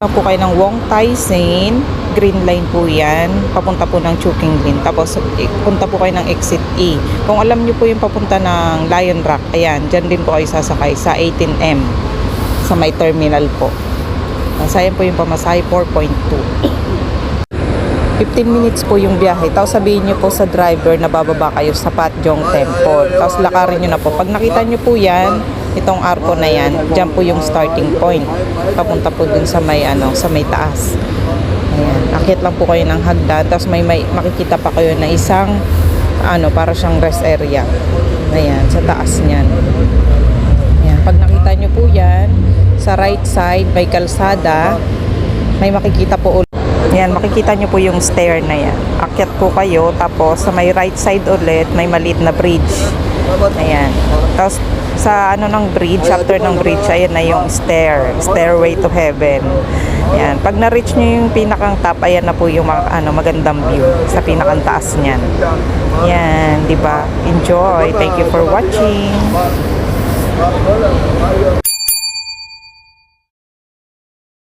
Po kayo ng Wong Tai Sin, green line po yan, papunta po ng Chuking Lin. Tapos punta po kayo ng exit E. Kung alam nyo po yung papunta ng Lion Rock, ayan, dyan din po kayo sasakay sa 18M sa may terminal po. Sayang po yung pamasahe, 4.2. 15 minutes po yung biyahe. Tapos sabihin nyo po sa driver na bababa kayo sa Patjong Temple. Tapos lakarin nyo na po. Pag nakita nyo po yan, itong arko na yan, dyan po yung starting point. Papunta po dun sa may, sa may taas. Ayan. Akit lang po kayo ng hagdan. Tapos may makikita pa kayo na isang, para siyang rest area. Ayan, sa taas niyan. Ayan. Pag nakita nyo po yan, sa right side, may kalsada, may makikita po ulit. Yan, makikita nyo po yung stair na yan. Akyat po kayo, tapos sa may right side ulit, may maliit na bridge. Ayan. Tapos sa ng bridge, after ng bridge, ayan na yung stairway to heaven. Yan. Pag na-reach nyo yung pinakang top, ayan na po yung magandang view sa pinakang taas niyan. Yan, di ba? Enjoy. Thank you for watching.